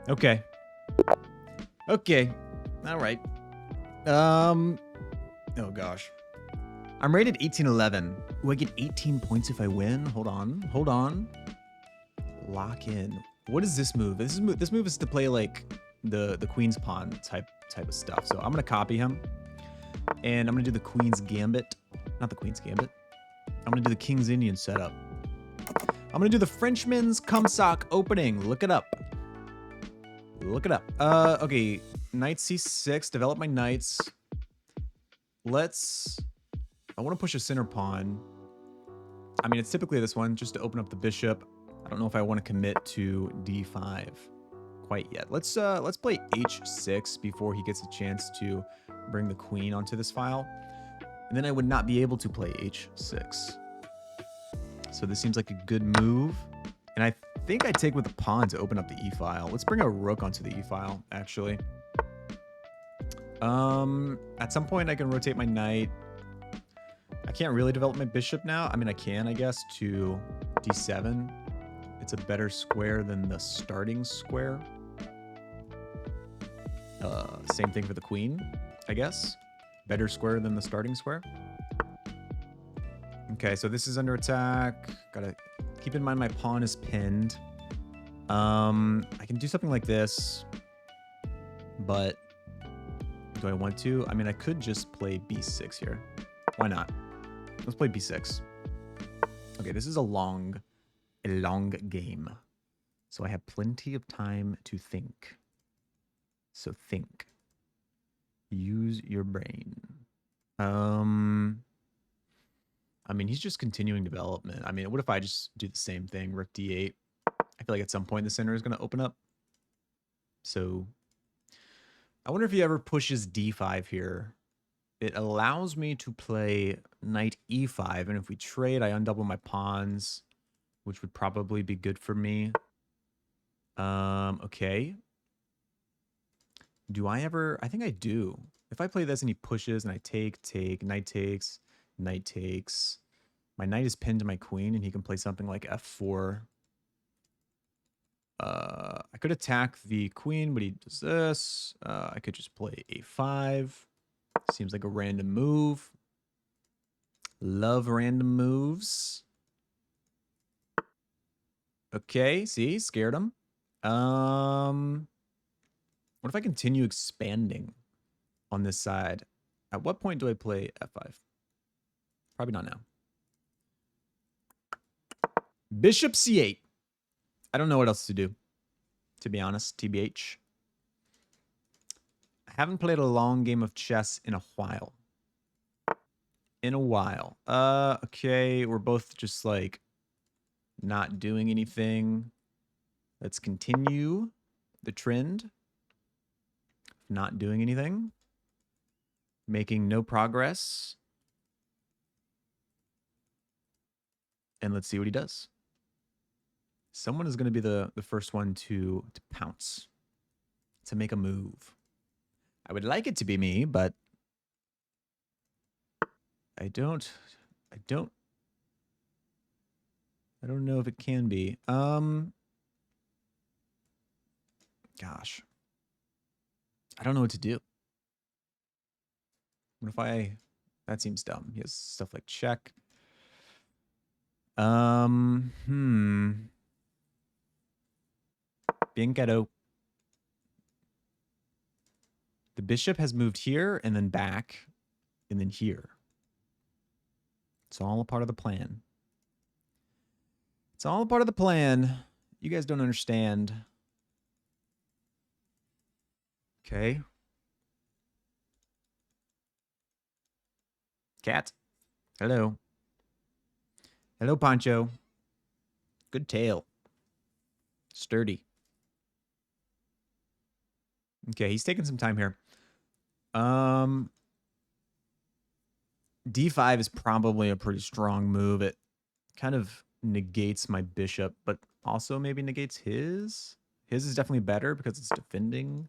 Okay. Okay. All right. Oh gosh. I'm rated 1811. Will I get 18 points if I win? Hold on. Hold on. Lock in. What is this move? This move is to play like the queen's pawn type of stuff. So I'm gonna copy him, and I'm gonna do the queen's gambit. Not the queen's gambit. I'm gonna do the king's Indian setup. I'm gonna do the Frenchman's Cumsock opening. Look it up. Look it up. Okay. Knight c6. Develop my knights. I want to push a center pawn. I mean, it's typically this one, just to open up the bishop. I don't know if I want to commit to d5 quite yet. Let's play h6 before he gets a chance to bring the queen onto this file. And then I would not be able to play h6. So this seems like a good move. And I think I take with the pawn to open up the e file. Let's bring a rook onto the e file, actually. At some point I can rotate my knight. I can't really develop my bishop now. I mean, I can, I guess, to d7. It's a better square than the starting square. Same thing for the queen, I guess. Better square than the starting square. Okay, so this is under attack. Gotta keep in mind my pawn is pinned. I can do something like this, but do I want to? I mean, I could just play b6 here. Why not? Let's play b6. Okay, this is a long game. So I have plenty of time to think. So think. Use your brain. I mean, he's just continuing development. I mean, what if I just do the same thing? Rook d8. I feel like at some point the center is going to open up. So I wonder if he ever pushes d5 here. It allows me to play knight e5, and if we trade, I undouble my pawns, which would probably be good for me. Okay. Do I ever? I think I do. If I play this and he pushes and I take, knight takes, knight takes. My knight is pinned to my queen, and he can play something like f4. I could attack the queen, but he does this. I could just play a5. Seems like a random move. Love random moves. Okay, see, scared him. What if I continue expanding on this side? At what point do I play f5? Probably not now. Bishop c8. I don't know what else to do, to be honest, TBH. I haven't played a long game of chess in a while. Okay, we're both just like not doing anything. Let's continue the trend. Not doing anything. Making no progress. And let's see what he does. Someone is going to be the first one to pounce. To make a move. I would like it to be me, but I don't know if it can be. Gosh. I don't know what to do. What if that seems dumb. He has stuff like check. Bien ghetto. The bishop has moved here and then back and then here. It's all a part of the plan. It's all a part of the plan. You guys don't understand. Okay. Cat. Hello. Hello, Pancho. Good tail. Sturdy. Okay, he's taking some time here. D5 is probably a pretty strong move. It kind of negates my bishop, but also maybe negates his. His is definitely better because it's defending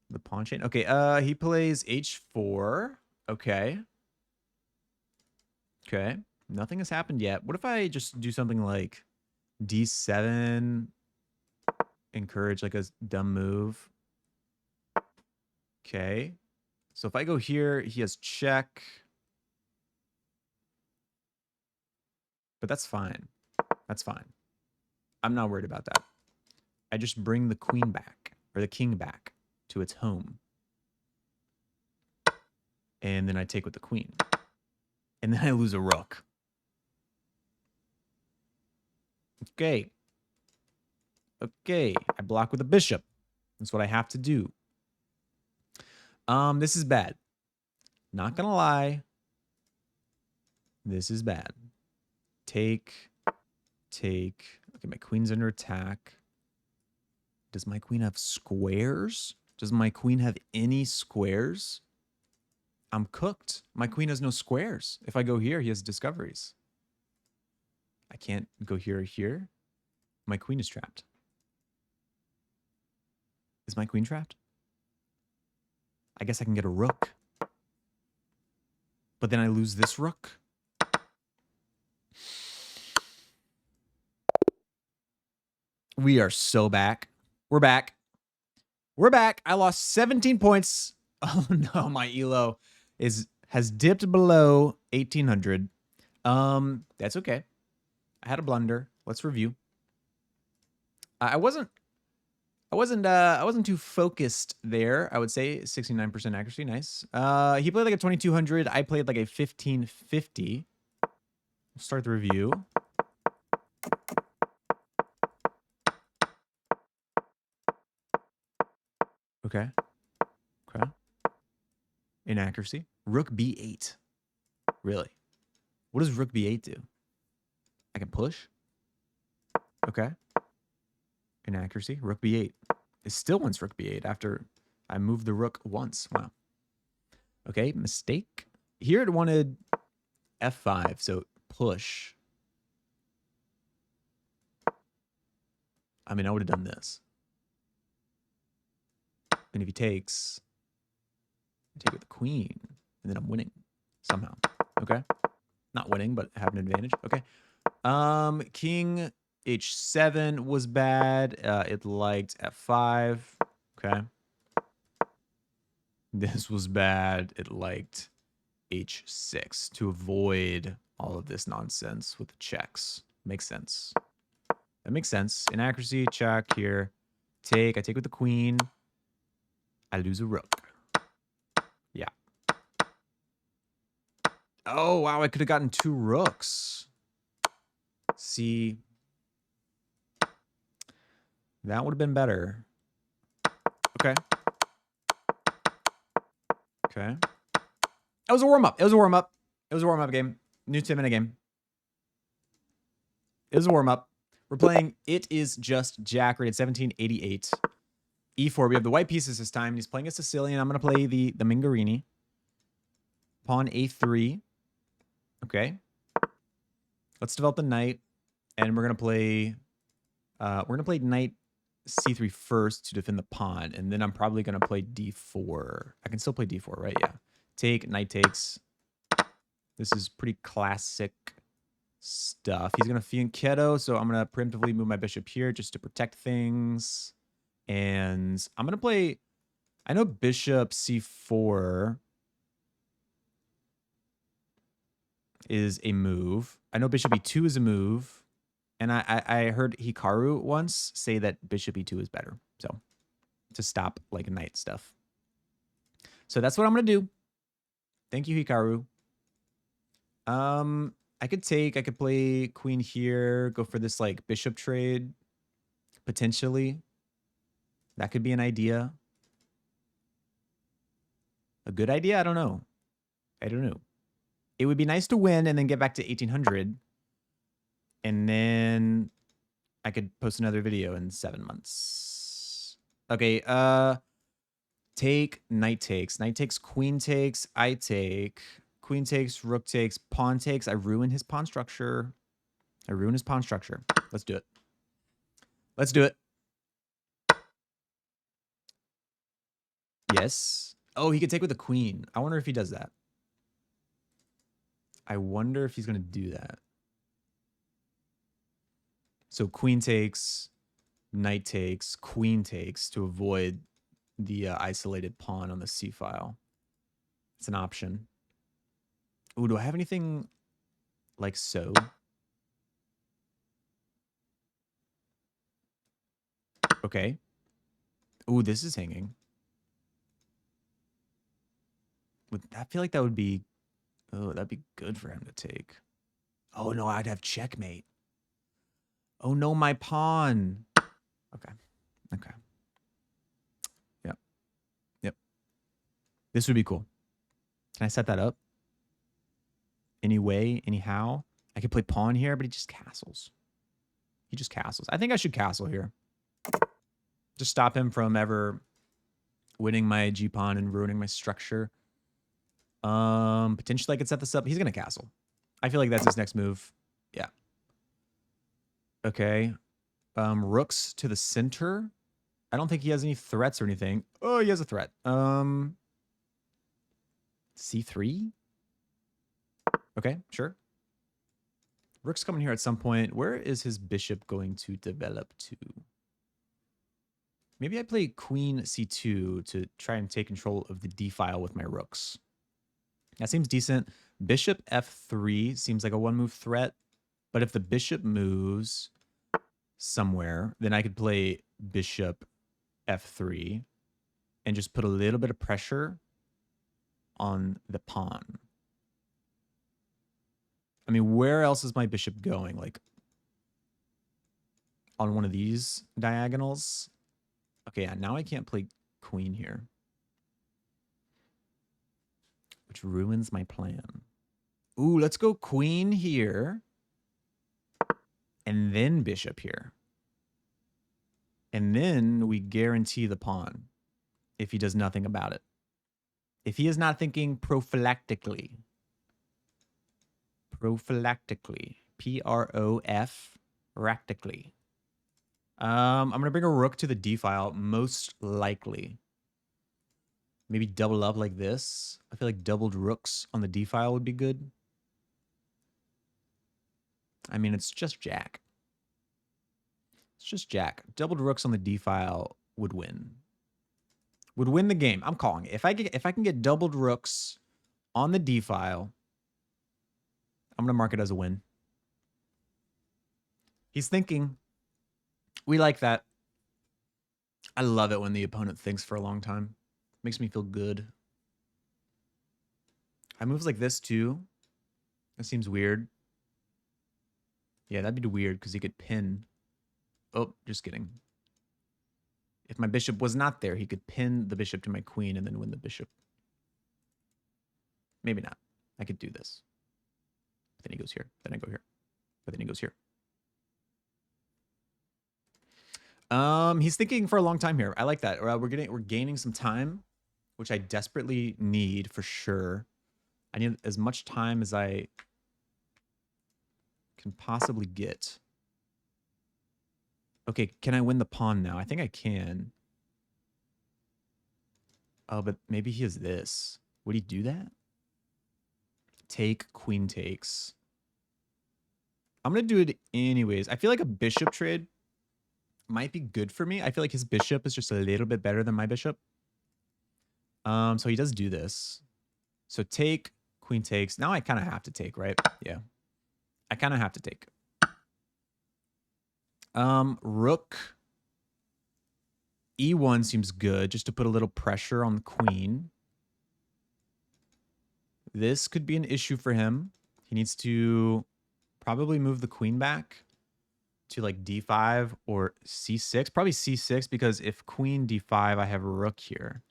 the pawn chain. Okay, he plays h4. Okay. Okay. Nothing has happened yet. What if I just do something like d7 encourage like a dumb move. Okay. So if I go here, he has check. But that's fine. That's fine. I'm not worried about that. I just bring the queen back, or the king back, to its home. And then I take with the queen. And then I lose a rook. Okay. Okay. I block with a bishop. That's what I have to do. This is bad. Not gonna lie. This is bad. Take. Okay, my queen's under attack. Does my queen have squares? Does my queen have any squares? I'm cooked. My queen has no squares. If I go here, he has discoveries. I can't go here or here. My queen is trapped. Is my queen trapped? I guess I can get a rook. But then I lose this rook. We are so back. We're back. We're back. I lost 17 points. Oh no, my elo has dipped below 1800. That's okay. I had a blunder. Let's review. I wasn't too focused there. I would say 69% accuracy. Nice. He played like a 2200. I played like a 1550. We'll start the review. Okay. Okay. Inaccuracy. Rook b8. Really? What does rook b8 do? I can push. Okay. Inaccuracy. Rook b8. It still wants rook b8 after I moved the rook once. Wow. Okay, mistake. Here it wanted f5, so push. I mean, I would have done this. And if he takes, I take with the queen, and then I'm winning somehow. Okay. Not winning, but have an advantage. Okay. King h7 was bad. It liked f5. Okay. This was bad. It liked h6 to avoid all of this nonsense with the checks. Makes sense. That makes sense. Inaccuracy, check here. Take. I take with the queen. I lose a rook. Yeah. Oh, wow. I could have gotten 2 rooks. See. That would have been better. Okay. Okay. It was a warm-up. It was a warm-up. It was a warm-up game. New 10-minute game. It was a warm-up. We're playing It Is Just Jack, rated 1788. E4. We have the white pieces this time. He's playing a Sicilian. I'm going to play the Mingarini. Pawn A3. Okay. Let's develop the knight. And we're going to play knight C3 first to defend the pawn. And then I'm probably going to play D4. I can still play D4, right? Yeah. Take, knight takes. This is pretty classic stuff. He's going to fianchetto, so I'm going to preemptively move my bishop here just to protect things. And I'm going to play... I know bishop c4 is a move. I know bishop e2 is a move. And I heard Hikaru once say that bishop e2 is better. So, to stop, like, knight stuff. So that's what I'm going to do. Thank you, Hikaru. I could play queen here, go for this, like, bishop trade, potentially. That could be an idea. A good idea? I don't know. I don't know. It would be nice to win and then get back to 1800. And then I could post another video in 7 months. Okay, take, knight takes. Knight takes, queen takes, I take. Queen takes, rook takes, pawn takes. I ruin his pawn structure. Let's do it. Let's do it. Yes. Oh, he could take with the queen. I wonder if he does that. I wonder if he's going to do that. So queen takes, knight takes, queen takes to avoid the isolated pawn on the c file. It's an option. Ooh, do I have anything like so? Okay. Ooh, this is hanging. I feel like that would be... Oh, that'd be good for him to take. Oh, no, I'd have checkmate. Oh, no, my pawn. Okay. Okay. Yep. Yep. This would be cool. Can I set that up? Any way, anyhow? I could play pawn here, but he just castles. He just castles. I think I should castle here. Just stop him from ever winning my g-pawn and ruining my structure. Potentially I could set this up. He's going to castle. I feel like that's his next move. Yeah. Okay. Rooks to the center. I don't think he has any threats or anything. Oh, he has a threat. C3? Okay, sure. Rook's coming here at some point. Where is his bishop going to develop to? Maybe I play queen c2 to try and take control of the d file with my rooks. That seems decent. Bishop f3 seems like a one-move threat. But if the bishop moves somewhere, then I could play bishop f3 and just put a little bit of pressure on the pawn. I mean, where else is my bishop going? Like on one of these diagonals? Okay, yeah, now I can't play queen here, which ruins my plan. Ooh, let's go queen here and then bishop here. And then we guarantee the pawn if he does nothing about it. If he is not thinking prophylactically. Prophylactically. P-R-O-F, practically. I'm going to bring a rook to the d file, most likely. Maybe double up like this. I feel like doubled rooks on the d file would be good. I mean, it's just jack. It's just jack. Doubled rooks on the d file would win. Would win the game. I'm calling it. If I can get doubled rooks on the d file, I'm going to mark it as a win. He's thinking. We like that. I love it when the opponent thinks for a long time. Makes me feel good. I moves like this too. That seems weird. Yeah, that'd be weird because he could pin. Oh, just kidding. If my bishop was not there, he could pin the bishop to my queen and then win the bishop. Maybe not. I could do this. But then he goes here. Then I go here. But then he goes here. He's thinking for a long time here. I like that. We're gaining some time, which I desperately need for sure. I need as much time as I can possibly get. Okay, can I win the pawn now? I think I can. Oh, but maybe he has this. Would he do that? Take, queen takes. I'm going to do it anyways. I feel like a bishop trade might be good for me. I feel like his bishop is just a little bit better than my bishop. So he does do this. So take, queen takes. Now I kind of have to take, right? Yeah. I kind of have to take. Rook E1 seems good just to put a little pressure on the queen. This could be an issue for him. He needs to probably move the queen back to like d5 or c6. Probably c6 because if queen d5, I have a rook here.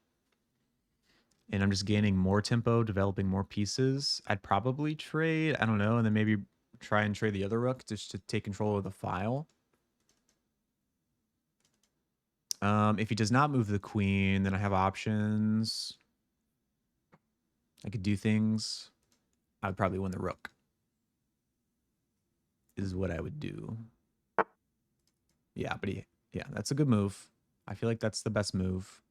And I'm just gaining more tempo, developing more pieces. I'd probably trade, I don't know, and then maybe try and trade the other rook just to take control of the file. If he does not move the queen, then I have options. I could do things. I would probably win the rook. Is what I would do. Yeah, but yeah, that's a good move. I feel like that's the best move.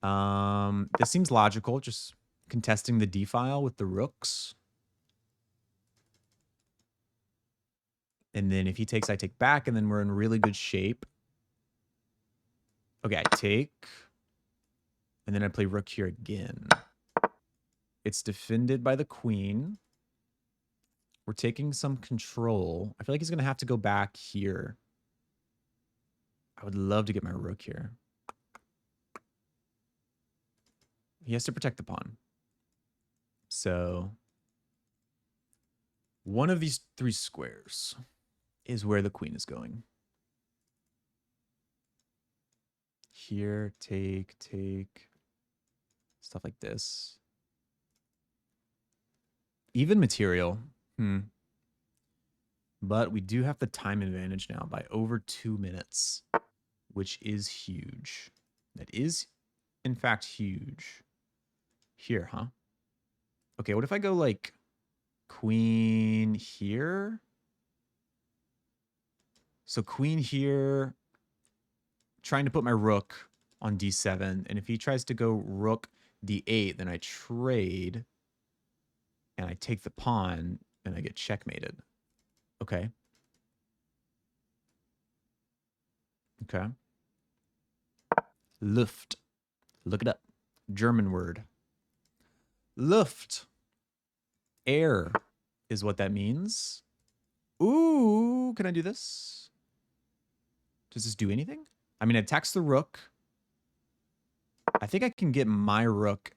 This seems logical, just contesting the d file with the rooks. And then if he takes, I take back, and then we're in really good shape. Okay, I take. And then I play rook here again. It's defended by the queen. We're taking some control. I feel like he's going to have to go back here. I would love to get my rook here. He has to protect the pawn. So one of these three squares is where the queen is going. Here, take. Stuff like this. Even material. But we do have the time advantage now by over 2 minutes, which is huge. That is, in fact, huge. Here, huh? Okay, what if I go like queen here? So queen here, trying to put my rook on d7. And if he tries to go rook d8, then I trade and I take the pawn and I get checkmated. Okay. Okay. Luft. Look it up. German word. Luft. Air is what that means. Ooh, can I do this? Does this do anything? I mean, it attacks the rook. I think I can get my rook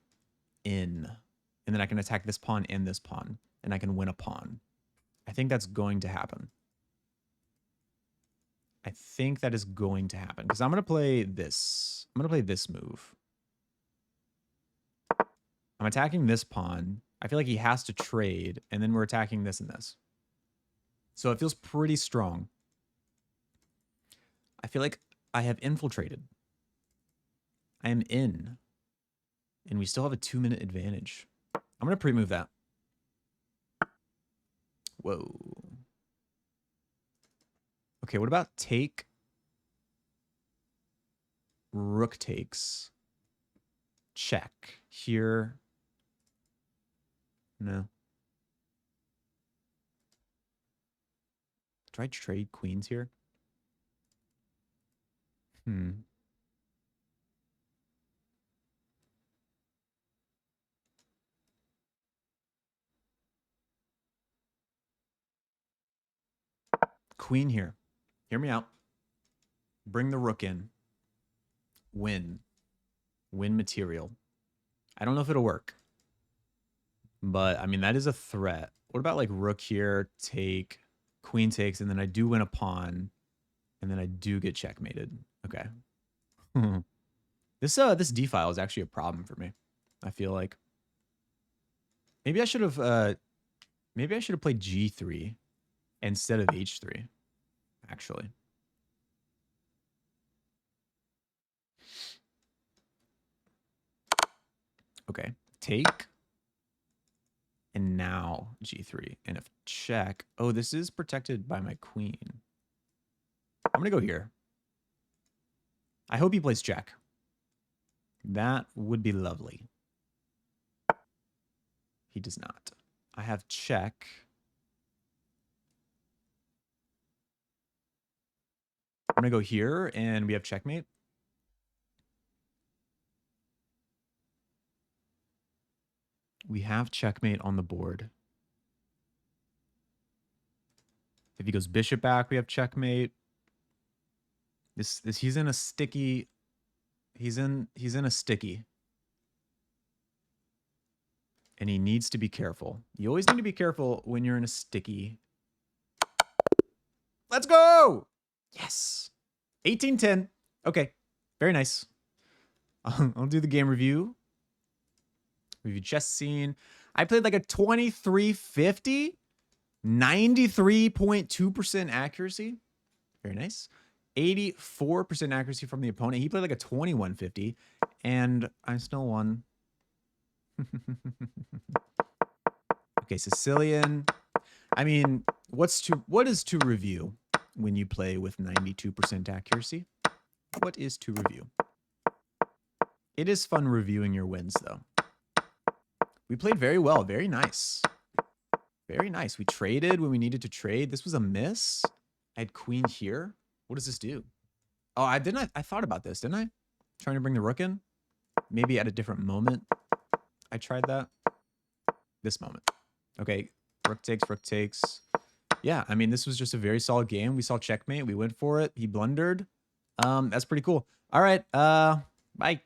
in. And then I can attack this pawn and this pawn. And I can win a pawn. I think that's going to happen. I think that is going to happen. Because I'm going to play this. I'm going to play this move. I'm attacking this pawn. I feel like he has to trade. And then we're attacking this and this. So it feels pretty strong. I feel like I have infiltrated. I am in. And we still have a 2-minute advantage. I'm going to pre-move that. Whoa. Okay, what about take? Rook takes. Check. Here. No. Do I trade queens here? Queen here. Hear me out. Bring the rook in. Win. Win material. I don't know if it'll work. But, I mean, that is a threat. What about, like, rook here, take, queen takes, and then I do win a pawn, and then I do get checkmated. Okay. This d-file is actually a problem for me. I feel like. Maybe I should have played g3 instead of h3, actually. Okay. Take. And now g3. And if check. Oh, this is protected by my queen. I'm going to go here. I hope he plays check. That would be lovely. He does not. I have check. I'm going to go here, and we have checkmate. We have checkmate on the board. If he goes bishop back, we have checkmate. He's in a sticky. He's in a sticky. And he needs to be careful. You always need to be careful when you're in a sticky. Let's go! Yes. 18-10. Okay. Very nice. I'll do the game review. Review chess scene. I played like a 2350. 93.2% accuracy. Very nice. 84% accuracy from the opponent. He played like a 2150. And I still won. Okay, Sicilian. I mean, what is to review when you play with 92% accuracy? What is to review? It is fun reviewing your wins, though. We played very well. Very nice. Very nice. We traded when we needed to trade. This was a miss. I had queen here. What does this do? Oh, I didn't. I thought about this, didn't I? Trying to bring the rook in. Maybe at a different moment. I tried that. This moment. Okay. Rook takes, rook takes. Yeah, I mean, this was just a very solid game. We saw checkmate. We went for it. He blundered. That's pretty cool. All right. Bye.